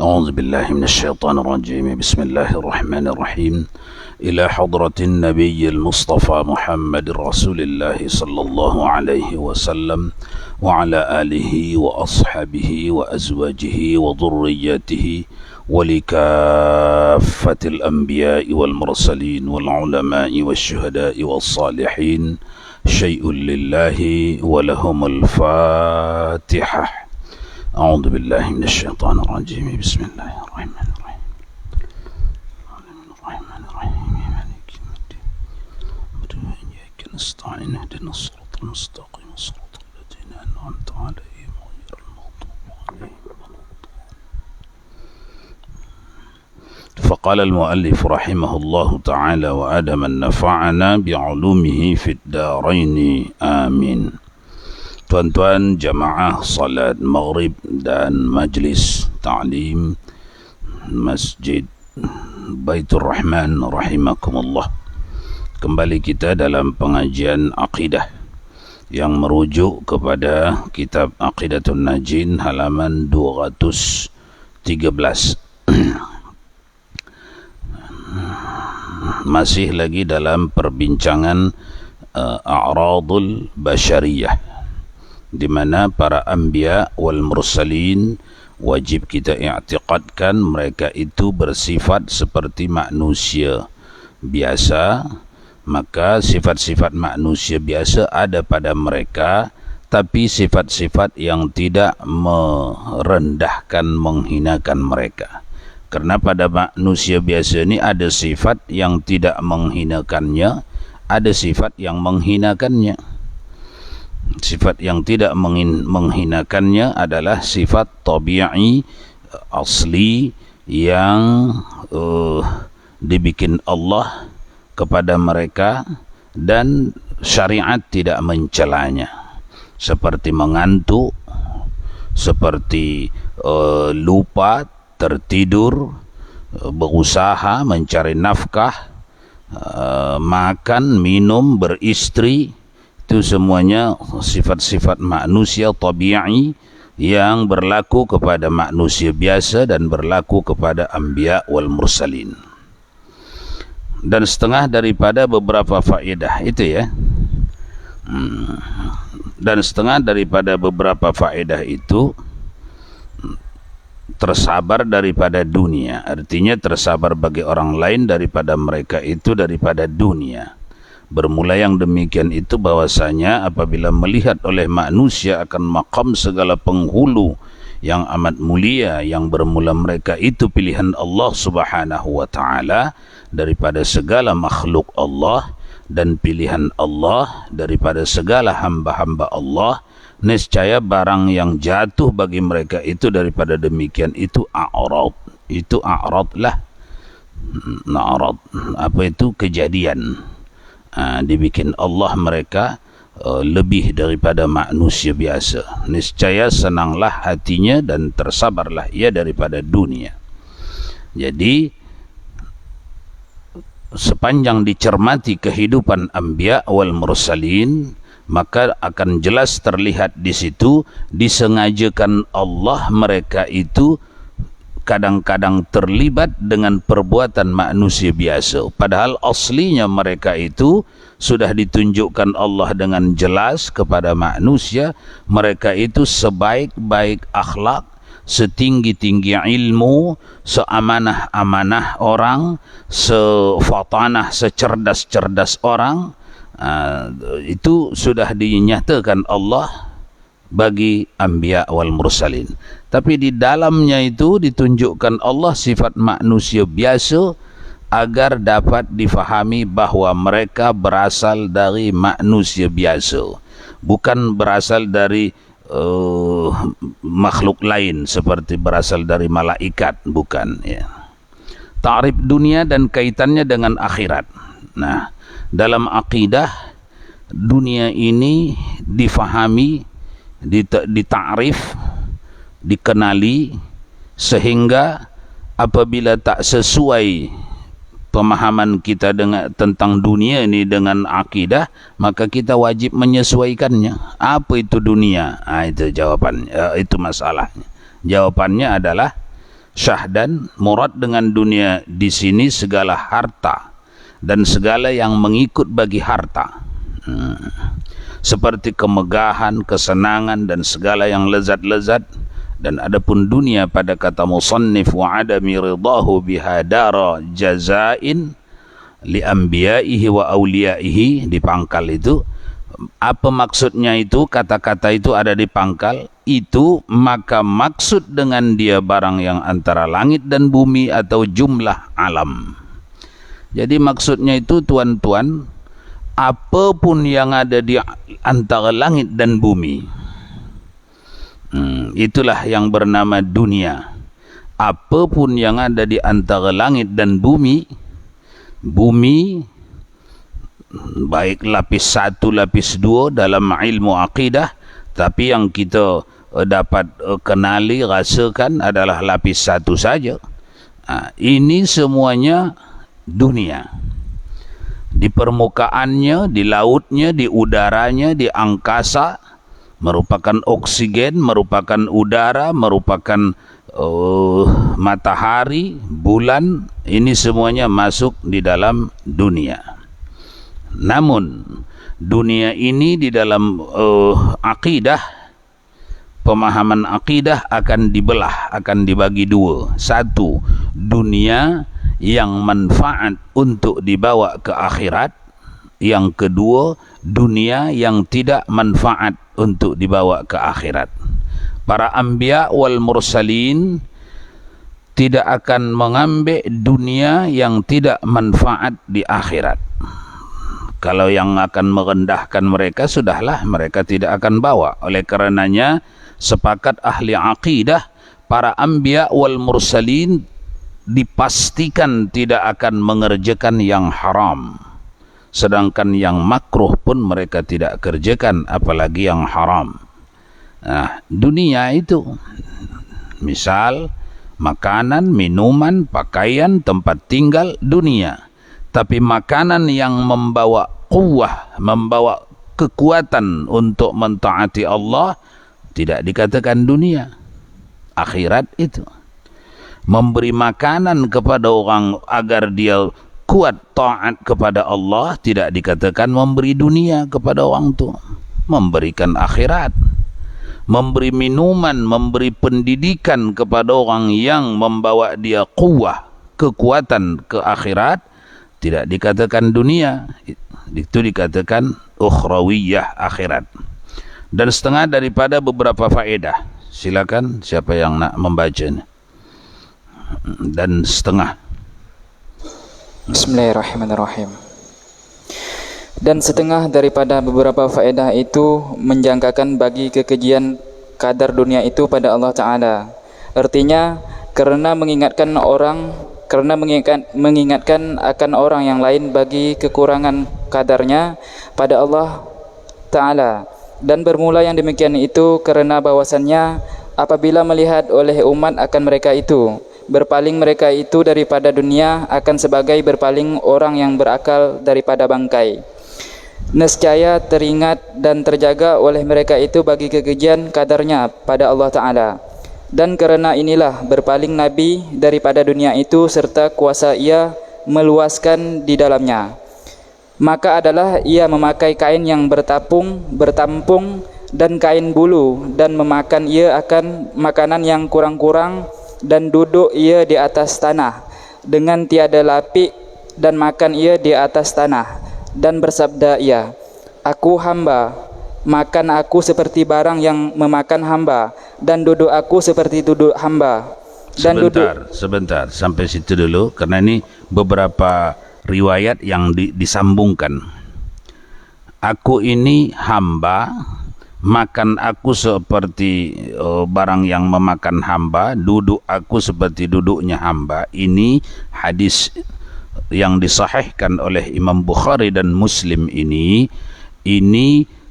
أعوذ بالله من الشيطان الرجيم. بسم الله الرحمن الرحيم. إلى حضرة النبي المصطفى محمد رسول الله صلى الله عليه وسلم وعلى آله وأصحابه وأزواجه وذرياته ولكافة الأنبياء والمرسلين والعلماء والشهداء والصالحين شيء لله ولهم الفاتحة. أعوذ بالله من الشيطان الرجيم. بسم الله الرحمن الرحيم. الرحمن الرحيم مالك يوم الدين إياك نستعين اهدنا الصراط المستقيم صراط الذين أنعمت عليهم غير المغضوب عليهم ولا الضالين. فقال المؤلف رحمه الله تعالى وأدم نفعنا بعلومه في الدارين آمين. Tuan-tuan jamaah salat maghrib dan majlis ta'lim Masjid Baitur Rahman rahimakumullah. Kembali kita dalam pengajian akidah yang merujuk kepada kitab Aqidatun Najin halaman 213. Masih lagi dalam perbincangan a'radul basyariyah, di mana para anbiya wal mursalin wajib kita i'tiqadkan mereka itu bersifat seperti manusia biasa. Maka sifat-sifat manusia biasa ada pada mereka, tapi sifat-sifat yang tidak merendahkan, menghinakan mereka. Karena pada manusia biasa ini ada sifat yang tidak menghinakannya, ada sifat yang menghinakannya. Sifat yang tidak menghinakannya adalah sifat tabi'i asli yang dibikin Allah kepada mereka dan syariat tidak mencelanya, seperti mengantuk, seperti lupa, tertidur, berusaha mencari nafkah, makan, minum, beristri. Itu semuanya sifat-sifat manusia tabi'i yang berlaku kepada manusia biasa dan berlaku kepada anbiya wal mursalin. Dan setengah daripada beberapa faedah itu ya. Dan setengah daripada beberapa faedah itu tersabar daripada dunia. Artinya tersabar bagi orang lain daripada mereka itu daripada dunia. Bermula yang demikian itu bahwasanya apabila melihat oleh manusia akan maqam segala penghulu yang amat mulia yang bermula mereka itu pilihan Allah subhanahu wa ta'ala daripada segala makhluk Allah dan pilihan Allah daripada segala hamba-hamba Allah, nescaya barang yang jatuh bagi mereka itu daripada demikian itu a'rad. Itu a'rad lah. A'rad. Apa itu? Kejadian. Dibikin Allah mereka lebih daripada manusia biasa. Niscaya senanglah hatinya dan tersabarlah ia daripada dunia. Jadi sepanjang dicermati kehidupan anbiya wal mursalin, maka akan jelas terlihat di situ disengajakan Allah mereka itu kadang-kadang terlibat dengan perbuatan manusia biasa, padahal aslinya mereka itu sudah ditunjukkan Allah dengan jelas kepada manusia. Mereka itu sebaik-baik akhlak, setinggi-tinggi ilmu, seamanah-amanah orang, sefatanah, secerdas-cerdas orang. Itu sudah dinyatakan Allah bagi anbiya wal mursalin. Tapi di dalamnya itu ditunjukkan Allah sifat manusia biasa agar dapat difahami bahawa mereka berasal dari manusia biasa, bukan berasal dari makhluk lain seperti berasal dari malaikat, bukan ya. Ta'rif dunia dan kaitannya dengan akhirat. Nah, dalam akidah dunia ini difahami, dita'rif, dikenali, sehingga apabila tak sesuai pemahaman kita tentang dunia ini dengan akidah, maka kita wajib menyesuaikannya. Apa itu dunia? Itu jawapan, itu masalahnya. Jawabannya adalah Syahdan, murad dengan dunia di sini segala harta dan segala yang mengikut bagi harta. Seperti kemegahan, kesenangan dan segala yang lezat-lezat. Dan adapun dunia pada kata musannif wa adami ridahu biha dara jazain li anbiya'ihi wa awliyaihi, di pangkal itu. Apa maksudnya itu? Kata-kata itu ada di pangkal itu, maka maksud dengan dia barang yang antara langit dan bumi atau jumlah alam. Jadi maksudnya itu, tuan-tuan, apapun yang ada di antara langit dan bumi, itulah yang bernama dunia. Apapun yang ada di antara langit dan bumi, baik lapis 1, lapis 2 dalam ilmu akidah, tapi yang kita dapat kenali, rasakan adalah lapis 1 saja. Ini semuanya dunia. Di permukaannya, di lautnya, di udaranya, di angkasa, merupakan oksigen, merupakan udara, merupakan matahari, bulan, ini semuanya masuk di dalam dunia. Namun dunia ini di dalam akidah, pemahaman akidah akan dibelah, akan dibagi dua. Satu, dunia yang manfaat untuk dibawa ke akhirat. Yang kedua, dunia yang tidak manfaat untuk dibawa ke akhirat. Para anbiya wal mursalin tidak akan mengambil dunia yang tidak manfaat di akhirat. Kalau yang akan merendahkan mereka, sudahlah, mereka tidak akan bawa. Oleh karenanya, sepakat ahli akidah, para anbiya wal mursalin dipastikan tidak akan mengerjakan yang haram. Sedangkan yang makruh pun mereka tidak kerjakan, apalagi yang haram. Nah, dunia itu, misal makanan, minuman, pakaian, tempat tinggal, dunia. Tapi makanan yang membawa quwwah, membawa kekuatan untuk mentaati Allah, tidak dikatakan dunia. Akhirat itu. Memberi makanan kepada orang agar dia kuat taat kepada Allah, tidak dikatakan memberi dunia kepada orang itu. Memberikan akhirat. Memberi minuman, memberi pendidikan kepada orang yang membawa dia quwwah, kekuatan ke akhirat, tidak dikatakan dunia. Itu dikatakan ukhrawiyah, akhirat. Dan setengah daripada beberapa faedah. Silakan siapa yang nak membacanya. Dan setengah. Bismillahirrahmanirrahim. Dan setengah daripada beberapa faedah itu menjangkakan bagi kekejian kadar dunia itu pada Allah Ta'ala. Artinya karena mengingatkan akan orang yang lain bagi kekurangan kadarnya pada Allah Ta'ala. Dan bermula yang demikian itu karena bahwasannya apabila melihat oleh umat akan mereka itu, berpaling mereka itu daripada dunia akan sebagai berpaling orang yang berakal daripada bangkai. Nescaya teringat dan terjaga oleh mereka itu bagi kekejian kadarnya pada Allah Ta'ala. Dan kerana inilah berpaling Nabi daripada dunia itu serta kuasa ia meluaskan di dalamnya. Maka adalah ia memakai kain yang bertampung dan kain bulu, dan memakan ia akan makanan yang kurang-kurang, dan duduk ia di atas tanah dengan tiada lapik, dan makan ia di atas tanah. Dan bersabda ia, aku hamba, makan aku seperti barang yang memakan hamba, dan duduk aku seperti duduk hamba. Dan Sebentar, sampai situ dulu, karena ini beberapa riwayat yang disambungkan. Aku ini hamba, makan aku seperti barang yang memakan hamba, duduk aku seperti duduknya hamba. Ini hadis yang disahihkan oleh Imam Bukhari dan Muslim ini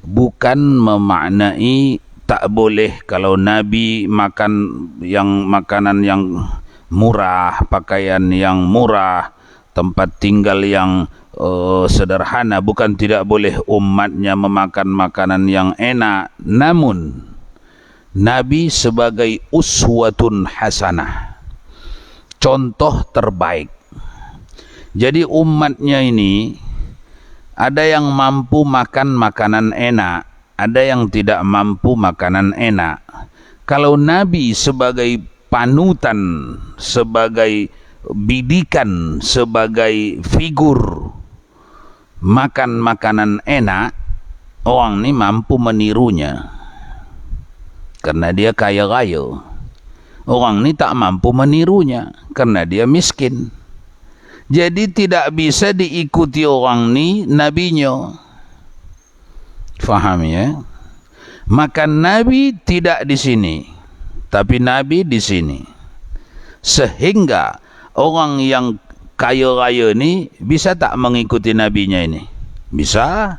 bukan memaknai tak boleh kalau Nabi makan makanan yang murah, pakaian yang murah, tempat tinggal yang sederhana. Bukan tidak boleh umatnya memakan makanan yang enak, namun Nabi sebagai uswatun hasanah, contoh terbaik. Jadi umatnya ini ada yang mampu makan makanan enak, ada yang tidak mampu makanan enak. Kalau Nabi sebagai panutan, sebagai bidikan, sebagai figur makan makanan enak, orang ni mampu menirunya karena dia kaya raya. Orang ni tak mampu menirunya karena dia miskin. Jadi tidak bisa diikuti orang ni nabinya. Faham ya? Maka Nabi tidak di sini, tapi Nabi di sini. Sehingga orang yang kaya raya ni bisa tak mengikuti nabinya ini? Bisa.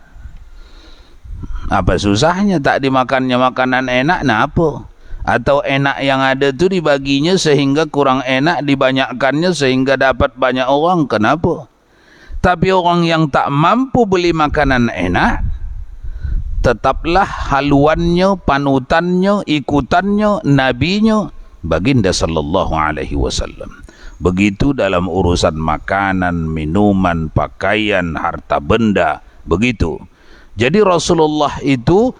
Apa susahnya tak dimakannya makanan enak? Nah apa? Atau enak yang ada tu dibaginya sehingga kurang enak, dibanyakkannya sehingga dapat banyak orang. Kenapa? Tapi orang yang tak mampu beli makanan enak, tetaplah haluannya, panutannya, ikutannya, nabinya baginda sallallahu alaihi wasallam. Begitu dalam urusan makanan, minuman, pakaian, harta benda, begitu. Jadi Rasulullah itu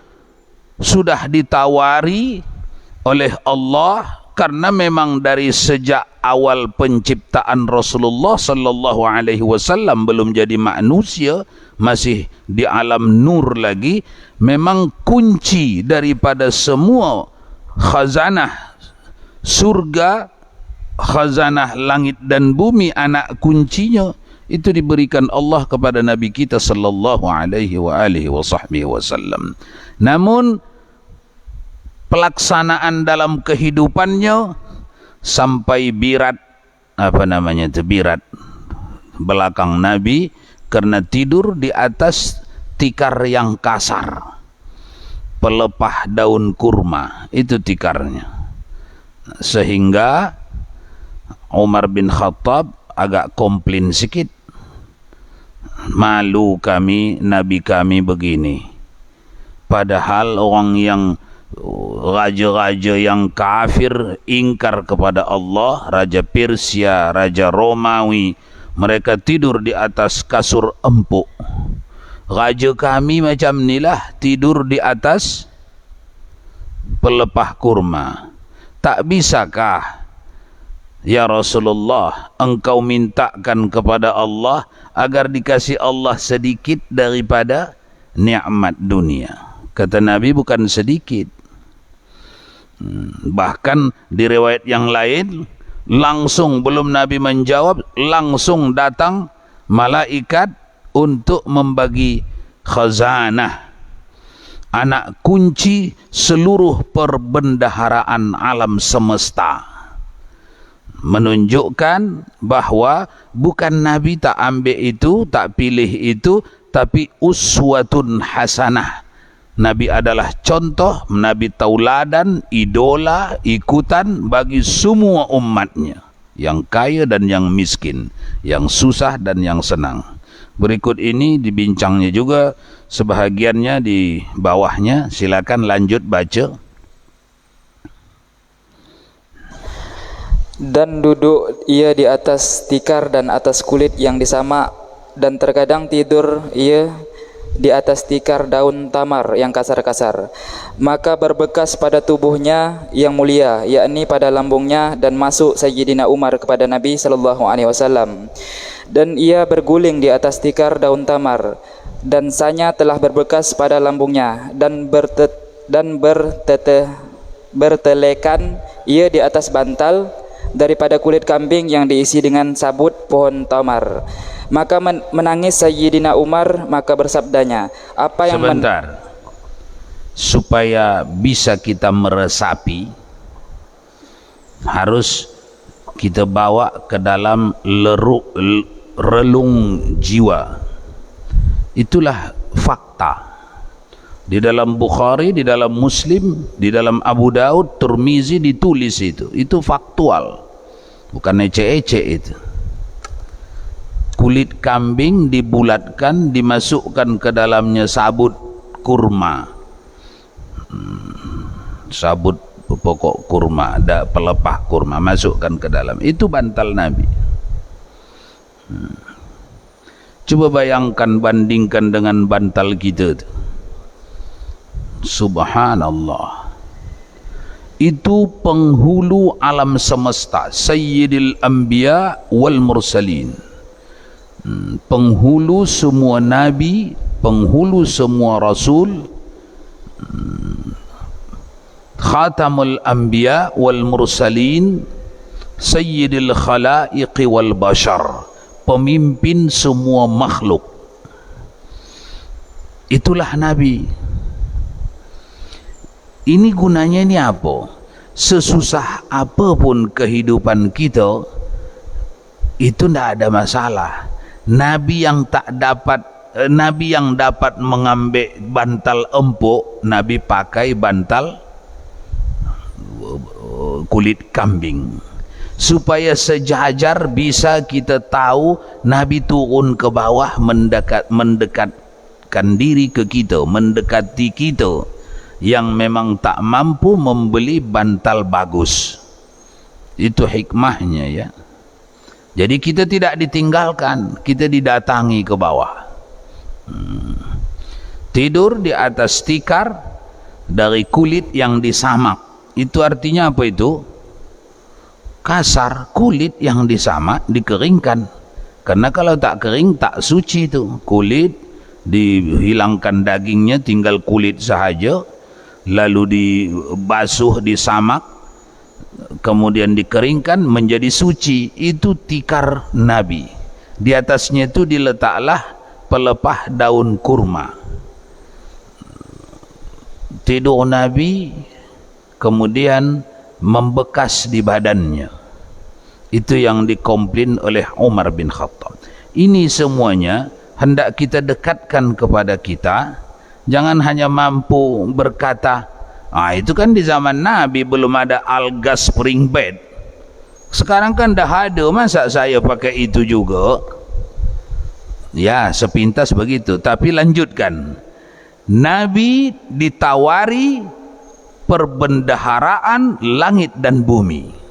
sudah ditawari oleh Allah, karena memang dari sejak awal penciptaan Rasulullah sallallahu alaihi wasallam belum jadi manusia, masih di alam nur lagi, memang kunci daripada semua khazanah surga, khazanah langit dan bumi, anak kuncinya itu diberikan Allah kepada Nabi kita sallallahu alaihi wasallam. Namun pelaksanaan dalam kehidupannya sampai birat, birat belakang Nabi karena tidur di atas tikar yang kasar, pelepah daun kurma, itu tikarnya. Sehingga Umar bin Khattab agak komplain sikit, malu kami, Nabi kami begini. Padahal orang yang raja-raja yang kafir, ingkar kepada Allah, Raja Persia, Raja Romawi, mereka tidur di atas kasur empuk. Raja kami macam inilah, tidur di atas pelepah kurma. Tak bisakah ya Rasulullah engkau mintakan kepada Allah agar dikasih Allah sedikit daripada nikmat dunia? Kata Nabi, bukan sedikit. Bahkan di riwayat yang lain, langsung belum Nabi menjawab, langsung datang malaikat untuk membagi khazanah, anak kunci seluruh perbendaharaan alam semesta. Menunjukkan bahawa bukan Nabi tak ambil itu, tak pilih itu, tapi uswatun hasanah. Nabi adalah contoh, Nabi tauladan, idola, ikutan bagi semua umatnya, yang kaya dan yang miskin, yang susah dan yang senang. Berikut ini dibincangnya juga sebahagiannya di bawahnya, silakan lanjut baca. Dan duduk ia di atas tikar dan atas kulit yang disamak, dan terkadang tidur ia di atas tikar daun tamar yang kasar-kasar. Maka berbekas pada tubuhnya yang mulia, yakni pada lambungnya, dan masuk Sayyidina Umar kepada Nabi sallallahu alaihi wasallam. Dan ia berguling di atas tikar daun tamar, dan sanya telah berbekas pada lambungnya, dan bertelekan ia di atas bantal daripada kulit kambing yang diisi dengan sabut pohon tamar. Maka menangis Sayyidina Umar, maka bersabdanya, apa yang sebentar, supaya bisa kita meresapi, harus kita bawa ke dalam relung jiwa. Itulah fakta. Di dalam Bukhari, di dalam Muslim, di dalam Abu Daud, Tirmizi ditulis itu. Itu faktual, bukan ecek-ecek itu. Kulit kambing dibulatkan, dimasukkan ke dalamnya sabut kurma, sabut pokok kurma, ada pelepah kurma, masukkan ke dalam. Itu bantal Nabi. Coba bayangkan, bandingkan dengan bantal kita tu. Subhanallah. Itu penghulu alam semesta, Sayyidil Anbiya wal Mursalin. Penghulu semua nabi, penghulu semua rasul, Khatamul Anbiya wal Mursalin, Sayyidil Khalaiqi wal Bashar, pemimpin semua makhluk. Itulah Nabi. Ini gunanya ni apa? Sesusah apapun kehidupan kita, itu tidak ada masalah. Nabi yang dapat mengambil bantal empuk, Nabi pakai bantal kulit kambing, supaya sejajar bisa kita tahu Nabi turun ke bawah, mendekatkan diri ke kita, mendekati kita yang memang tak mampu membeli bantal bagus. Itu hikmahnya, ya. Jadi kita tidak ditinggalkan, kita didatangi ke bawah. Tidur di atas tikar dari kulit yang disamak. Itu artinya apa itu? Kasar, kulit yang disamak, dikeringkan. Karena kalau tak kering, tak suci itu. Kulit dihilangkan dagingnya, tinggal kulit sahaja, lalu dibasuh, disamak, kemudian dikeringkan menjadi suci. Itu tikar Nabi. Di atasnya itu diletaklah pelepah daun kurma. Tidur Nabi, kemudian membekas di badannya. Itu yang dikomplain oleh Umar bin Khattab. Ini semuanya hendak kita dekatkan kepada kita. Jangan hanya mampu berkata, itu kan di zaman Nabi belum ada algas spring bed. Sekarang kan dah ada, masa saya pakai itu juga? Ya, sepintas begitu. Tapi lanjutkan. Nabi ditawari perbendaharaan langit dan bumi.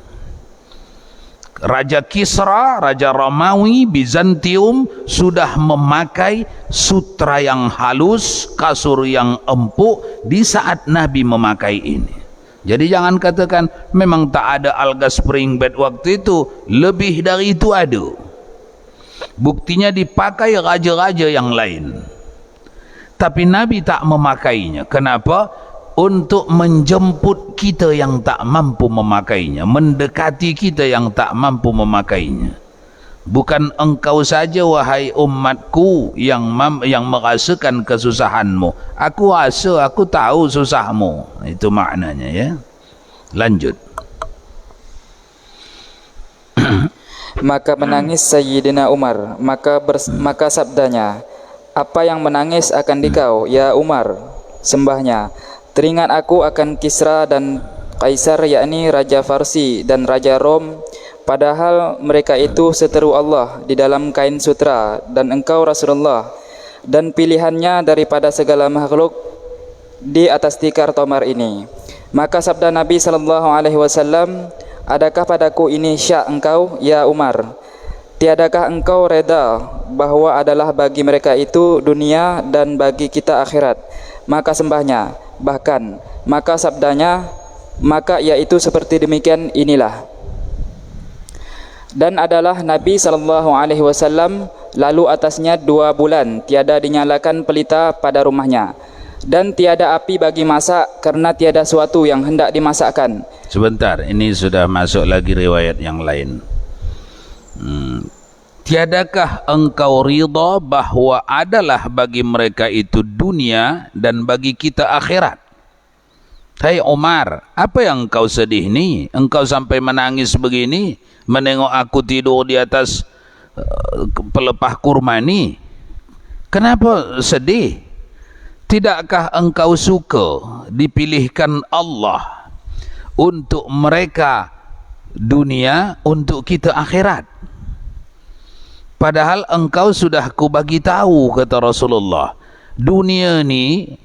Raja Kisra, Raja Romawi, Bizantium sudah memakai sutra yang halus, kasur yang empuk di saat Nabi memakai ini. Jadi jangan katakan memang tak ada alga spring bed waktu itu. Lebih dari itu ada. Buktinya dipakai raja-raja yang lain. Tapi Nabi tak memakainya. Kenapa? Untuk menjemput kita yang tak mampu memakainya, mendekati kita yang tak mampu memakainya. Bukan engkau saja wahai umatku yang merasakan kesusahanmu. Aku rasa, aku tahu susahmu. Itu maknanya, ya. Lanjut. Maka menangis Sayyidina Umar, maka sabdanya, apa yang menangis akan dikau, ya Umar? Sembahnya, teringat aku akan Kisra dan Kaisar, yakni Raja Farsi dan Raja Rom, padahal mereka itu seteru Allah di dalam kain sutra, dan engkau Rasulullah dan pilihannya daripada segala makhluk di atas tikar tomar ini. Maka sabda Nabi SAW, adakah padaku ini syak engkau, ya Umar? Tiadakah engkau reda bahwa adalah bagi mereka itu dunia dan bagi kita akhirat? Maka sembahnya, bahkan maka sabdanya, maka yaitu seperti demikian inilah. Dan adalah Nabi SAW lalu atasnya 2 bulan tiada dinyalakan pelita pada rumahnya, dan tiada api bagi masak karena tiada suatu yang hendak dimasakkan. Sebentar, ini sudah masuk lagi riwayat yang lain. Tiadakah engkau ridha bahwa adalah bagi mereka itu dunia dan bagi kita akhirat? Hai Umar, apa yang engkau sedih ni? Engkau sampai menangis begini menengok aku tidur di atas pelepah kurma ni. Kenapa sedih? Tidakkah engkau suka dipilihkan Allah untuk mereka dunia, untuk kita akhirat? Padahal engkau sudah ku bagi tahu, kata Rasulullah, dunia ni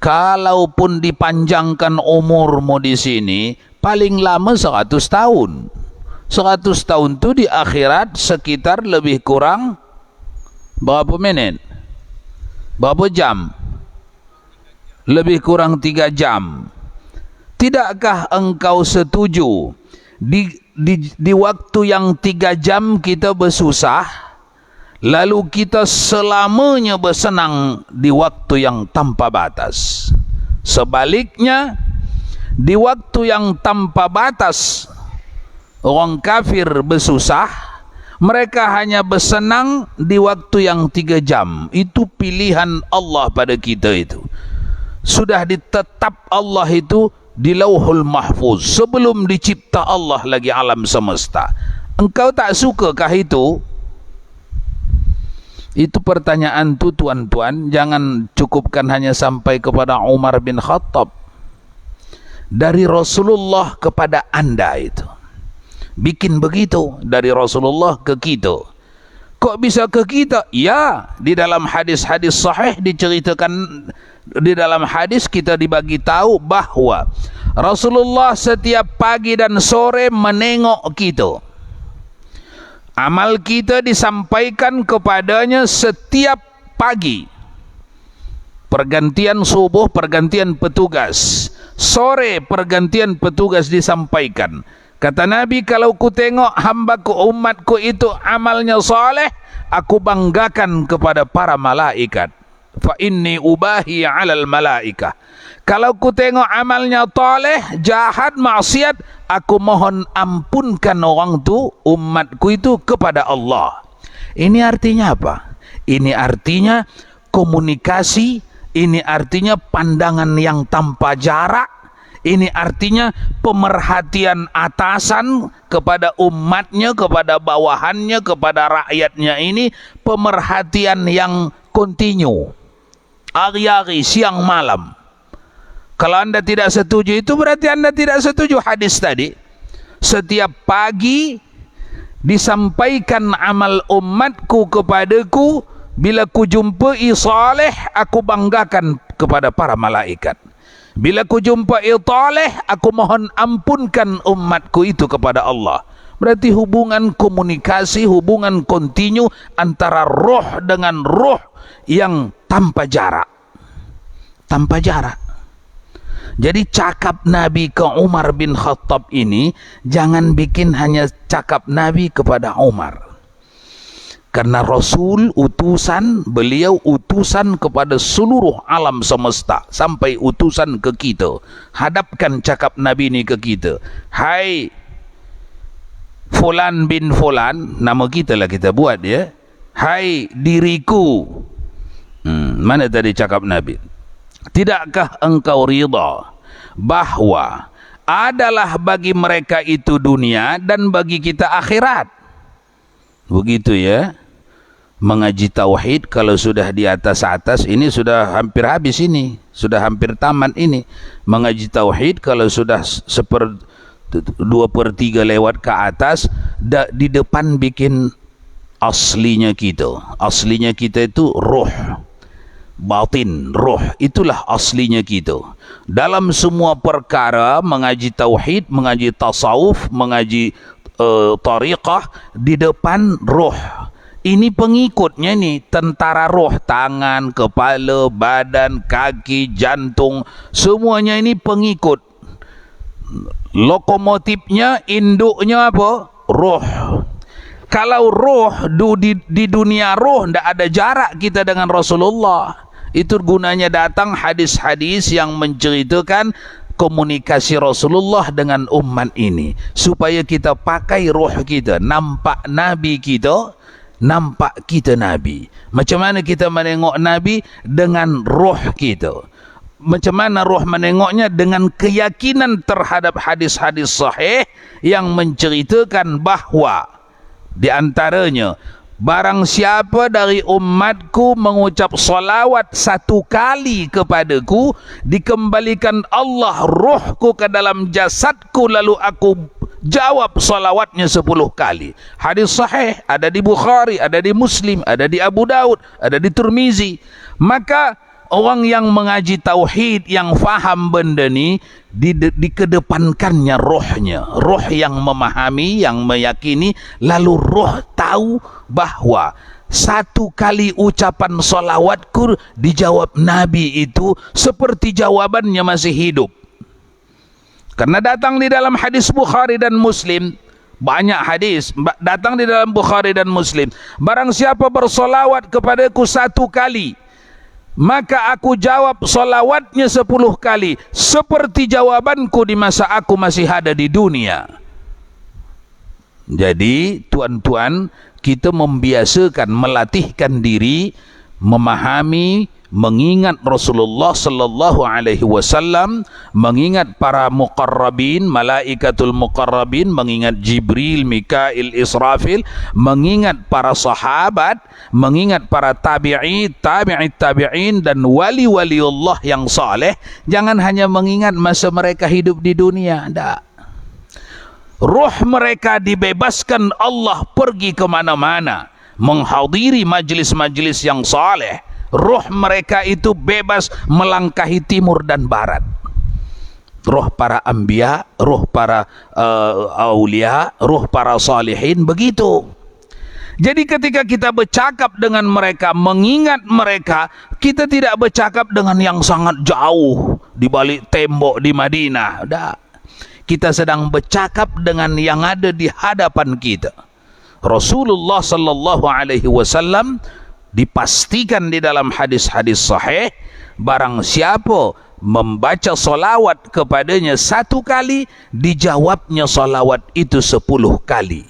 kalaupun dipanjangkan umurmu di sini, paling lama 100 tahun. 100 tahun itu di akhirat sekitar lebih kurang berapa menit? Berapa jam? Lebih kurang 3 jam. Tidakkah engkau setuju di waktu yang 3 jam kita bersusah, lalu kita selamanya bersenang di waktu yang tanpa batas? Sebaliknya, di waktu yang tanpa batas orang kafir bersusah, mereka hanya bersenang di waktu yang 3 jam. Itu pilihan Allah pada kita itu. Sudah ditetap Allah itu di Lauhul Mahfuz sebelum dicipta Allah lagi alam semesta. Engkau tak sukakah itu? Itu pertanyaan tu tuan-tuan, jangan cukupkan hanya sampai kepada Umar bin Khattab. Dari Rasulullah kepada anda itu. Bikin begitu dari Rasulullah ke kita. Kok bisa ke kita? Ya, di dalam hadis-hadis sahih diceritakan, di dalam hadis kita dibagi tahu bahwa Rasulullah setiap pagi dan sore menengok kita. Amal kita disampaikan kepadanya setiap pagi. Pergantian subuh, pergantian petugas. Sore pergantian petugas disampaikan. Kata Nabi, kalau ku tengok hambaku, umatku itu amalnya saleh, aku banggakan kepada para malaikat. Fa inni ubahi 'alal malaikah. Kalau ku tengok amalnya saleh, jahat, maksiat, aku mohon ampunkan orang tu, umatku itu, kepada Allah. Ini artinya apa? Ini artinya komunikasi, ini artinya pandangan yang tanpa jarak, ini artinya pemerhatian atasan kepada umatnya, kepada bawahannya, kepada rakyatnya. Ini pemerhatian yang kontinu, hari-hari, siang malam. Kalau anda tidak setuju itu, berarti anda tidak setuju hadis tadi. Setiap pagi disampaikan amal umatku kepadaku, bila ku jumpai saleh, aku banggakan kepada para malaikat. Bila ku jumpai taleh, aku mohon ampunkan umatku itu kepada Allah. Berarti hubungan komunikasi, hubungan kontinu antara roh dengan roh yang tanpa jarak. Tanpa jarak. Jadi cakap Nabi ke Umar bin Khattab ini jangan bikin hanya cakap Nabi kepada Umar. Karena Rasul utusan, beliau utusan kepada seluruh alam semesta, sampai utusan ke kita. Hadapkan cakap Nabi ini ke kita. Hai Fulan bin Fulan, nama kita lah kita buat ya. Hai diriku. Mana tadi cakap Nabi? Tidakkah engkau rida bahwa adalah bagi mereka itu dunia dan bagi kita akhirat? Begitu ya. Mengaji tauhid kalau sudah di atas-atas ini sudah hampir habis ini, sudah hampir tamat ini. Mengaji tauhid kalau sudah 2/3 lewat ke atas, di depan bikin aslinya kita. Aslinya kita itu roh, batin, roh, itulah aslinya kita. Dalam semua perkara mengaji tauhid, mengaji tasawuf, mengaji tariqah, di depan roh. Ini pengikutnya nih, tentara roh, tangan, kepala, badan, kaki, jantung, semuanya ini pengikut. Lokomotifnya, induknya apa? Roh. Kalau roh di dunia roh, tidak ada jarak kita dengan Rasulullah. Itu gunanya datang hadis-hadis yang menceritakan komunikasi Rasulullah dengan umat ini, supaya kita pakai roh kita, nampak Nabi kita, nampak kita Nabi. Macam mana kita menengok Nabi? Dengan roh kita. Macam mana roh menengoknya? Dengan keyakinan terhadap hadis-hadis sahih yang menceritakan bahawa di antaranya, barang siapa dari umatku mengucap salawat 1 kali kepadaku, dikembalikan Allah rohku ke dalam jasadku, lalu aku jawab salawatnya 10 kali. Hadis sahih, ada di Bukhari, ada di Muslim, ada di Abu Daud, ada di Tirmizi. Maka orang yang mengaji tauhid, yang faham benda ni, dikedepankannya rohnya. Roh yang memahami, yang meyakini, lalu roh tahu bahawa satu kali ucapan solawatku dijawab Nabi itu seperti jawabannya masih hidup. Karena datang di dalam hadis Bukhari dan Muslim, banyak hadis datang di dalam Bukhari dan Muslim, barang siapa bersolawat kepadaku satu kali, maka aku jawab solawatnya 10 kali seperti jawabanku di masa aku masih ada di dunia. Jadi tuan-tuan, kita membiasakan, melatihkan diri memahami, mengingat Rasulullah sallallahu alaihi wasallam, mengingat para muqarrabin, malaikatul muqarrabin, mengingat Jibril, Mikail, Israfil, mengingat para sahabat, mengingat para tabi'in dan wali-waliullah yang saleh. Jangan hanya mengingat masa mereka hidup di dunia, tidak. Roh mereka dibebaskan Allah pergi ke mana-mana, menghadiri majlis-majlis yang saleh. Roh mereka itu bebas melangkahi timur dan barat. Roh para anbiya, roh para aulia, roh para salihin, begitu. Jadi ketika kita bercakap dengan mereka, mengingat mereka, kita tidak bercakap dengan yang sangat jauh di balik tembok di Madinah. Tidak. Kita sedang bercakap dengan yang ada di hadapan kita. Rasulullah sallallahu alaihi wasallam dipastikan di dalam hadis-hadis sahih, barang siapa membaca solawat kepadanya satu kali, dijawabnya solawat itu 10 kali.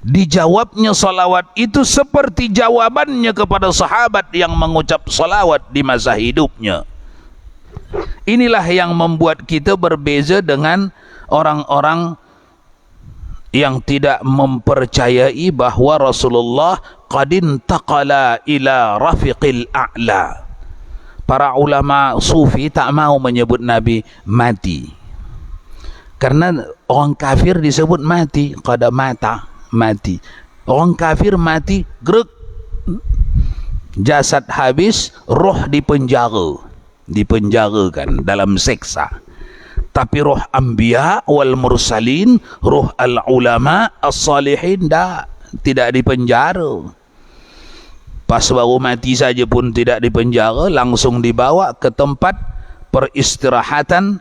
Dijawabnya solawat itu seperti jawabannya kepada sahabat yang mengucap solawat di masa hidupnya. Inilah yang membuat kita berbeza dengan orang-orang yang tidak mempercayai bahawa Rasulullah qad intaqala ila rafiqil a'la. Para ulama sufi tak mau menyebut Nabi mati. Karena orang kafir disebut mati, qad mata, mati. Orang kafir mati, grek. Jasad habis, roh dipenjarakan dalam seksa. Tapi roh anbiya wal mursalin, roh al ulama as-salihin tidak dipenjara. Pas baru mati saja pun tidak dipenjara, langsung dibawa ke tempat peristirahatan.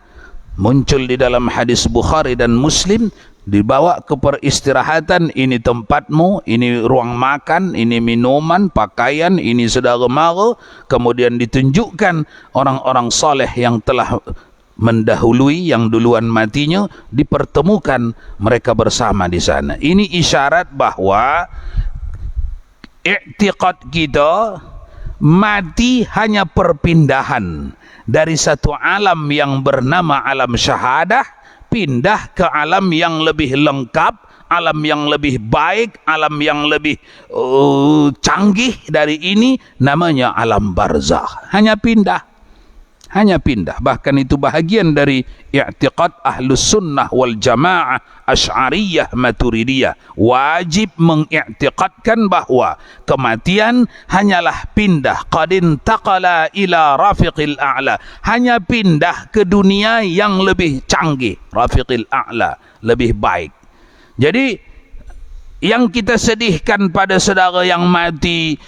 Muncul di dalam hadis Bukhari dan Muslim, dibawa ke peristirahatan. Ini tempatmu, ini ruang makan, ini minuman, pakaian, ini saudara mara. Kemudian ditunjukkan orang-orang saleh yang telah mendahului, yang duluan matinya, dipertemukan mereka bersama di sana. Ini isyarat bahawa i'tiqad kita mati hanya perpindahan dari satu alam yang bernama alam syahadah pindah ke alam yang lebih lengkap, alam yang lebih baik, alam yang lebih canggih dari ini, namanya alam barzakh. Hanya pindah. Bahkan itu bahagian dari i'tiqad ahlus sunnah wal jamaah asy'ariyah maturidiyah. Wajib mengiktikadkan bahawa kematian hanyalah pindah. Qad intaqala ila rafiqil a'la. Hanya pindah ke dunia yang lebih canggih. Rafiqil a'la, lebih baik. Jadi yang kita sedihkan pada saudara yang mati,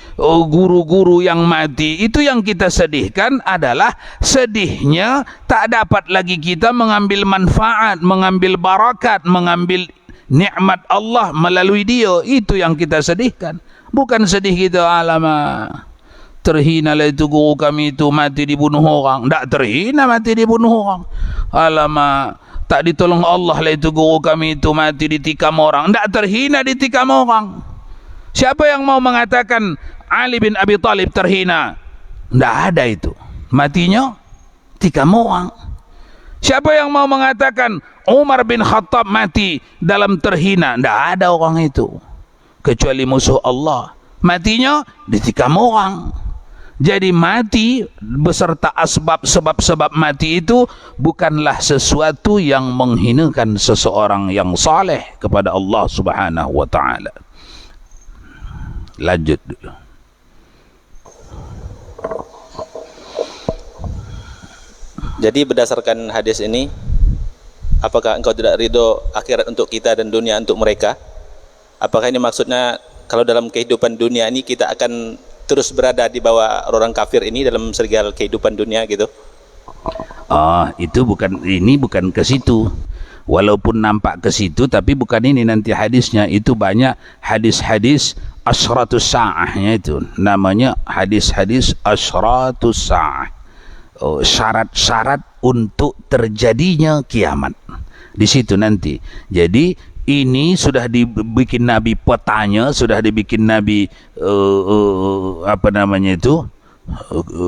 guru-guru yang mati, itu yang kita sedihkan adalah sedihnya tak dapat lagi kita mengambil manfaat, mengambil barakat, mengambil nikmat Allah melalui dia. Itu yang kita sedihkan. Bukan sedih kita, alamak, terhina lah itu guru kami itu mati dibunuh orang. Tak terhina mati dibunuh orang. Alamak, tak ditolong Allah lah itu guru kami itu mati ditikam orang. Tak terhina ditikam orang. Siapa yang mau mengatakan Ali bin Abi Thalib terhina? Tak ada itu. Matinya tikam orang. Siapa yang mau mengatakan Umar bin Khattab mati dalam terhina? Tak ada orang itu, kecuali musuh Allah. Matinya ditikam orang. Jadi mati beserta sebab-sebab mati itu bukanlah sesuatu yang menghinakan seseorang yang saleh kepada Allah Subhanahu wa taala. Lanjut dulu. Jadi berdasarkan hadis ini, apakah engkau tidak ridho akhirat untuk kita dan dunia untuk mereka? Apakah ini maksudnya kalau dalam kehidupan dunia ini kita akan terus berada di bawah orang kafir ini dalam segala kehidupan dunia gitu? Itu bukan, ini bukan ke situ. Walaupun nampak ke situ, tapi bukan ini nanti hadisnya. Itu banyak hadis-hadis asyratus sa'ahnya, itu namanya hadis-hadis asyratus sa'ah. Syarat-syarat untuk terjadinya kiamat di situ nanti. Jadi ini sudah dibikin Nabi petanya, sudah dibikin Nabi apa namanya itu,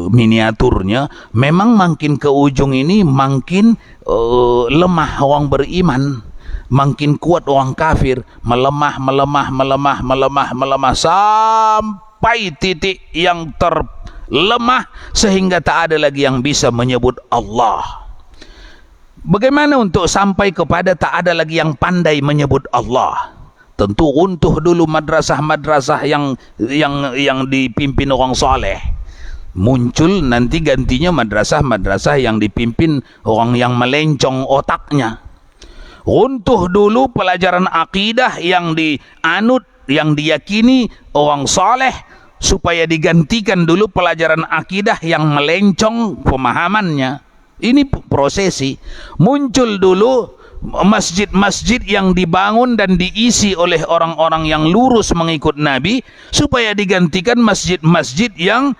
miniaturnya. Memang makin ke ujung ini makin lemah orang beriman, makin kuat orang kafir, melemah sampai titik yang terlemah sehingga tak ada lagi yang bisa menyebut Allah. Bagaimana untuk sampai kepada tak ada lagi yang pandai menyebut Allah? Tentu runtuh dulu madrasah-madrasah yang dipimpin orang soleh. Muncul nanti gantinya madrasah-madrasah yang dipimpin orang yang melencong otaknya. Runtuh dulu pelajaran akidah yang dianut, yang diyakini orang soleh, supaya digantikan dulu pelajaran akidah yang melencong pemahamannya. Ini prosesi. Muncul dulu masjid-masjid yang dibangun dan diisi oleh orang-orang yang lurus mengikut Nabi, supaya digantikan masjid-masjid yang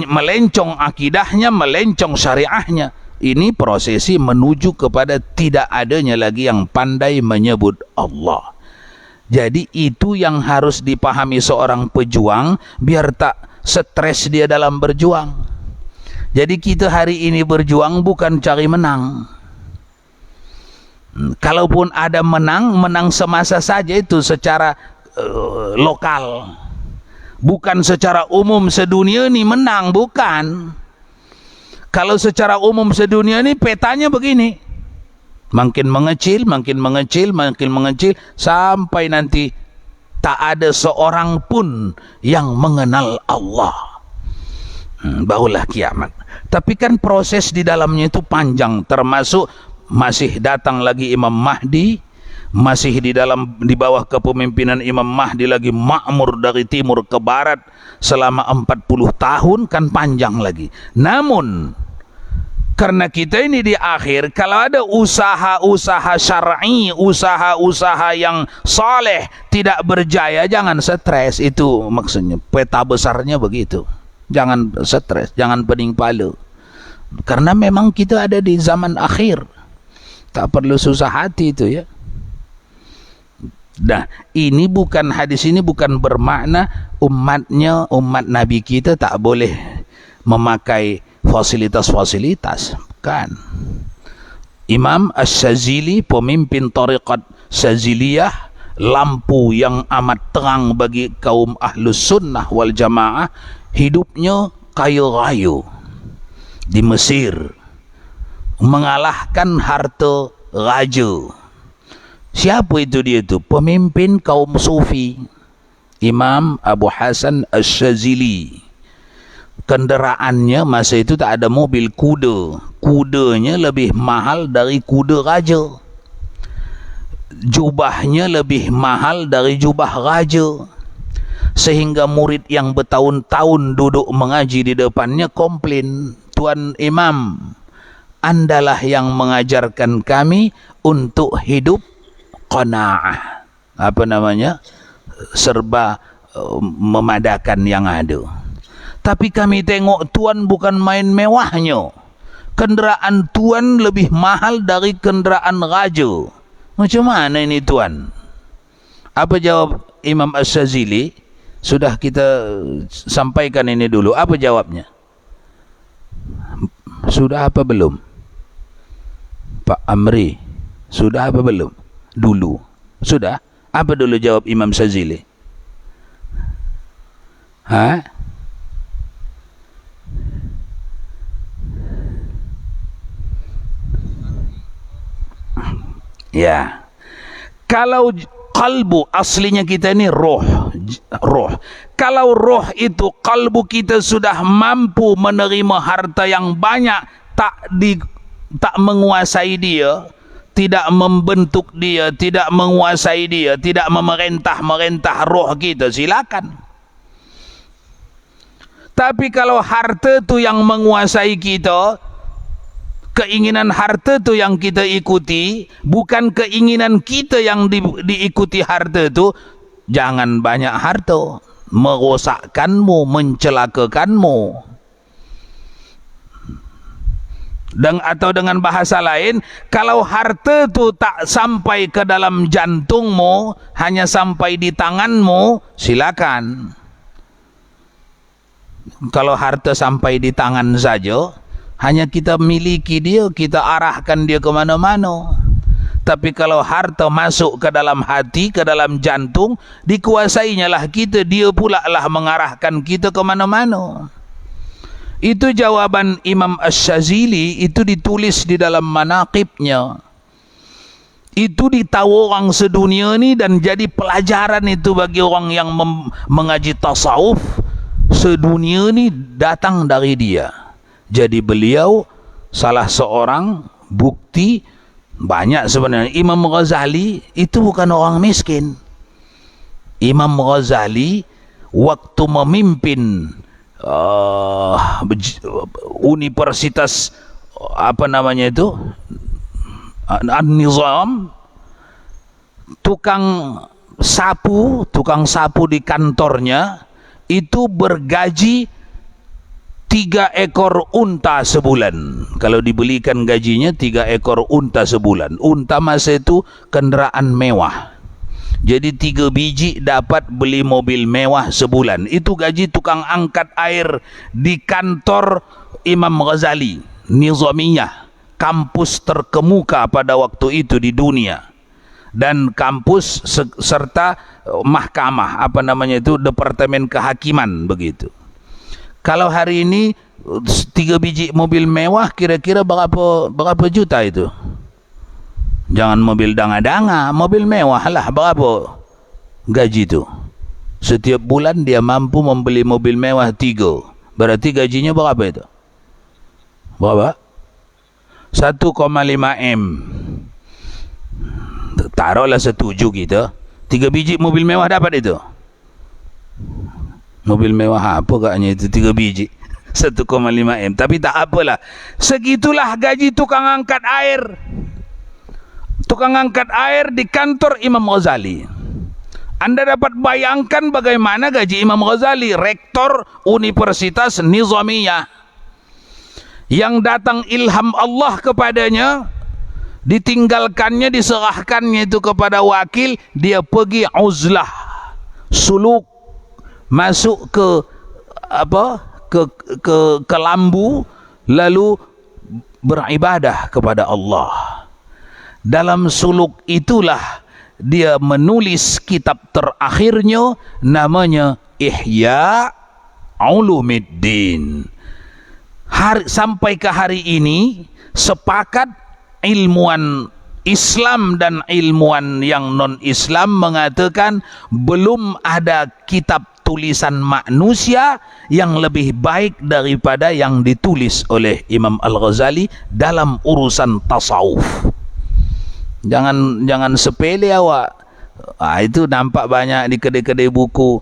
melencong akidahnya, melencong syariahnya. Ini prosesi menuju kepada tidak adanya lagi yang pandai menyebut Allah. Jadi itu yang harus dipahami seorang pejuang, biar tak stres dia dalam berjuang. Jadi kita hari ini berjuang bukan cari menang. Kalaupun ada menang semasa saja, itu secara lokal. Bukan secara umum sedunia ini menang, bukan. Kalau secara umum sedunia ini petanya begini. Makin mengecil, sampai nanti tak ada seorang pun yang mengenal Allah. Barulah kiamat. Tapi kan proses di dalamnya itu panjang, termasuk masih datang lagi Imam Mahdi, masih di bawah kepemimpinan Imam Mahdi lagi makmur dari timur ke barat selama 40 tahun, kan panjang lagi. Namun karena kita ini di akhir, kalau ada usaha-usaha syar'i, usaha-usaha yang saleh tidak berjaya, jangan stres. Itu maksudnya, peta besarnya begitu. Jangan stres, jangan pening kepala. Karena memang kita ada di zaman akhir. Tak perlu susah hati itu ya. Nah, ini bukan, hadis ini bukan bermakna umat Nabi kita tak boleh memakai fasilitas-fasilitas. Bukan. Imam Ash-Shazili, pemimpin tariqat Shaziliyah, lampu yang amat terang bagi kaum Ahlus Sunnah wal Jamaah, hidupnya kaya raya di Mesir, mengalahkan harta raja. Siapa itu dia tu? Pemimpin kaum Sufi, Imam Abu Hasan Ash-Shazili. Kenderaannya masa itu tak ada mobil, kuda. Kudanya lebih mahal dari kuda raja. Jubahnya lebih mahal dari jubah raja. Sehingga murid yang bertahun-tahun duduk mengaji di depannya komplain, "Tuan Imam, Andalah yang mengajarkan kami untuk hidup qanaah." Apa namanya? Serba memadakan yang ada. Tapi kami tengok Tuan bukan main mewahnya. Kenderaan Tuan lebih mahal dari kenderaan raja. Macam mana ini Tuan? Apa jawab Imam Ash-Shazili? Sudah kita sampaikan ini dulu. Apa jawabnya? Sudah apa belum? Pak Amri, sudah apa belum? Dulu. Sudah? Apa dulu jawab Imam Shazili? Ya. Kalau kalbu, aslinya kita ini roh. Kalau roh itu, kalbu kita sudah mampu menerima harta yang banyak, tak menguasai dia, tidak membentuk dia, tidak menguasai dia, tidak memerintah roh kita, silakan. Tapi kalau harta tu yang menguasai kita, keinginan harta tu yang kita ikuti, bukan keinginan kita yang diikuti harta tu, jangan banyak harta, merosakkanmu, mencelakakanmu. Atau dengan bahasa lain, kalau harta tu tak sampai ke dalam jantungmu, hanya sampai di tanganmu, silakan. Kalau harta sampai di tangan saja, hanya kita miliki dia, kita arahkan dia ke mana-mana. Tapi kalau harta masuk ke dalam hati, ke dalam jantung, dikuasainya lah kita, dia pula lah mengarahkan kita ke mana-mana. Itu jawaban Imam Asy-Syazili, itu ditulis di dalam manaqibnya. Itu ditahu orang sedunia ni dan jadi pelajaran itu bagi orang yang mengaji tasawuf. Sedunia ni datang dari dia. Jadi beliau salah seorang bukti banyak sebenarnya. Imam Ghazali itu bukan orang miskin. Imam Ghazali waktu memimpin universitas apa namanya itu, An-Nizam, tukang sapu di kantornya itu bergaji 3 ekor unta sebulan. Kalau dibelikan gajinya 3 ekor unta sebulan. Unta masa itu kenderaan mewah. Jadi 3 biji dapat beli mobil mewah sebulan. Itu gaji tukang angkat air di kantor Imam Ghazali, Nizamiyah, kampus terkemuka pada waktu itu di dunia. Dan kampus serta mahkamah, apa namanya itu, departemen kehakiman begitu. Kalau hari ini 3 biji mobil mewah kira-kira berapa juta itu? Jangan mobil danga-danga, mobil mewah lah, berapa gaji itu? Setiap bulan dia mampu membeli mobil mewah 3. Berarti gajinya berapa itu? Berapa? 1,5 M. Taruhlah setuju kita, 3 biji mobil mewah dapat itu. Mobil mewah apa katnya itu 3 biji 1,5 M. Tapi tak apalah, segitulah gaji tukang angkat air. Tukang angkat air di kantor Imam Ghazali. Anda dapat bayangkan bagaimana gaji Imam Ghazali, rektor Universitas Nizamiyah, yang datang ilham Allah kepadanya, ditinggalkannya, diserahkannya itu kepada wakil, dia pergi uzlah, suluk, masuk ke ke lambu, lalu beribadah kepada Allah. Dalam suluk itulah dia menulis kitab terakhirnya, namanya Ihya Ulumuddin. Sampai ke hari ini sepakat ilmuwan Islam dan ilmuwan yang non-Islam mengatakan belum ada kitab tulisan manusia yang lebih baik daripada yang ditulis oleh Imam Al-Ghazali dalam urusan tasawuf. Jangan sepele awak. Itu nampak banyak di kedai-kedai buku.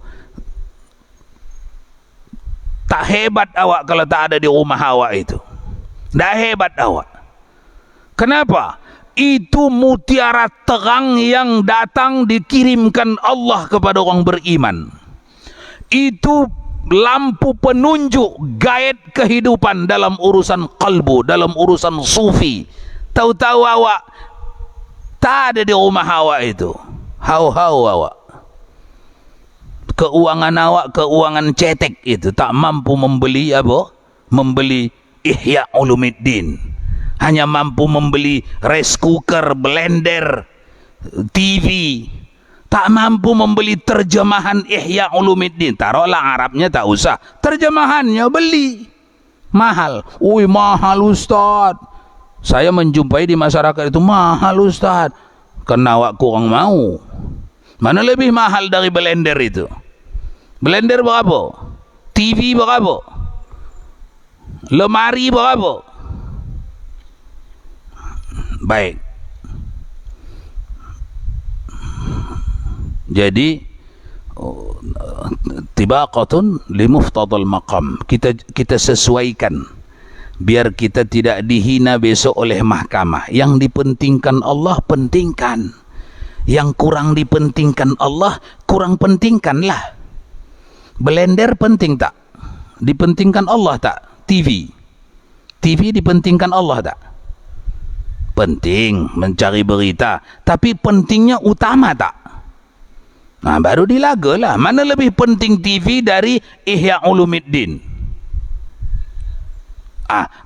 Tak hebat awak kalau tak ada di rumah awak itu. Tak hebat awak. Kenapa? Itu mutiara terang yang datang dikirimkan Allah kepada orang beriman. Itu lampu penunjuk, guide kehidupan dalam urusan kalbu, dalam urusan sufi. Tahu-tahu awak tak ada di rumah awak itu. Hau-hau awak. Keuangan awak, keuangan cetek itu, tak mampu membeli apa? Membeli Ihya Ulumuddin. Hanya mampu membeli rice cooker, blender, TV. Tak mampu membeli terjemahan Ihya Ulumuddin. Taruhlah Arabnya tak usah, terjemahannya beli. Mahal. Ui, mahal Ustaz. Saya menjumpai di masyarakat itu, mahal Ustaz. Karena awak kurang mau. Mana lebih mahal dari blender itu? Blender berapa? TV berapa? Lemari berapa? Baik. Jadi tibaqatun li muftadal maqam. Kita sesuaikan biar kita tidak dihina besok oleh mahkamah. Yang dipentingkan Allah, pentingkan. Yang kurang dipentingkan Allah, kurang pentingkanlah. Blender penting tak? Dipentingkan Allah tak? TV dipentingkan Allah tak? Penting mencari berita, tapi pentingnya utama tak? Nah, baru dilagalah. Mana lebih penting TV dari Ihya Ulumuddin?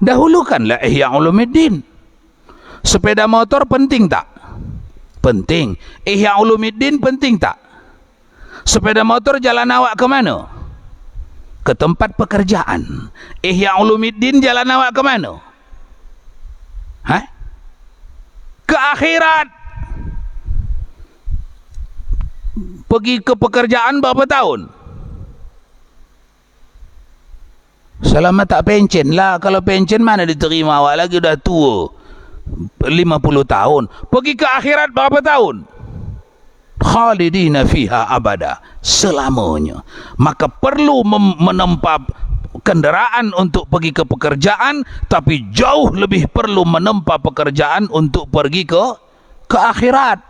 Dahulukanlah Ihya Ulumuddin. Sepeda motor penting tak? Penting. Ihya Ulumuddin penting tak? Sepeda motor jalan awak ke mana? Ke tempat pekerjaan. Ihya Ulumuddin jalan awak ke mana? Ke akhirat. Pergi ke pekerjaan berapa tahun? Selamat tak pencen lah. Kalau pencen mana diterima, awak lagi dah tua 50 tahun. Pergi ke akhirat berapa tahun? Khalidina fiha abada, selamanya. Maka perlu menempa kenderaan untuk pergi ke pekerjaan, tapi jauh lebih perlu menempa pekerjaan untuk pergi ke akhirat.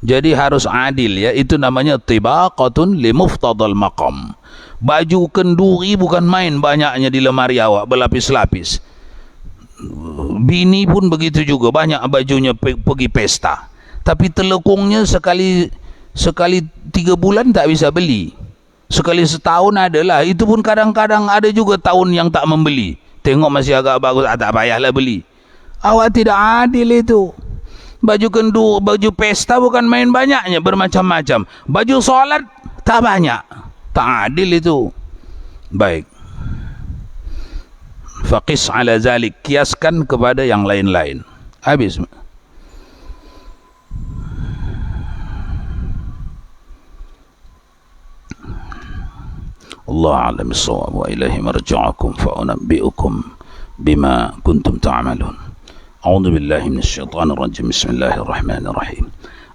Jadi harus adil ya. Itu namanya tibaqatun li muftadal maqam. Baju kenduri bukan main banyaknya di lemari awak berlapis-lapis. Bini pun begitu juga, banyak bajunya pergi pesta. Tapi telekungnya sekali 3 bulan tak bisa beli. Sekali setahun adalah. Itu pun kadang-kadang ada juga tahun yang tak membeli. Tengok masih agak bagus, tak payahlah beli. Awak tidak adil itu. Baju kendur, baju pesta bukan main banyaknya, bermacam-macam. Baju solat tak banyak. Tak adil itu. Baik. Faqis ala zalik, kiaskan kepada yang lain-lain. Habis. Allah a'lam bis-shawab wa ilaihi marji'ukum fa unabbi'ukum bima kuntum ta'malun. أعوذ بالله من الشيطان الرجيم. بسم الله الرحمن الرحيم.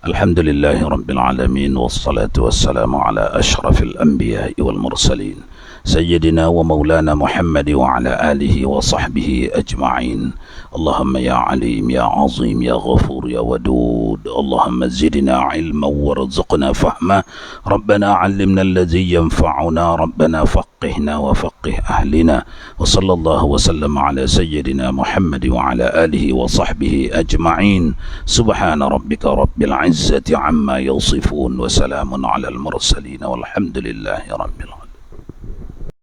الحمد لله رب العالمين، والصلاة والسلام على أشرف الأنبياء والمرسلين سيدنا ومولانا محمد وعلى آله وصحبه أجمعين. اللهم يا عليم يا عظيم يا غفور يا ودود، اللهم زدنا علما وارزقنا فهما. ربنا علمنا الذي ينفعنا، ربنا فقهنا وفقه أهلنا. وصلى الله وسلم على سيدنا محمد وعلى آله وصحبه أجمعين. سبحان ربك رب العزة عما يصفون، وسلام على المرسلين، والحمد لله رب العالمين.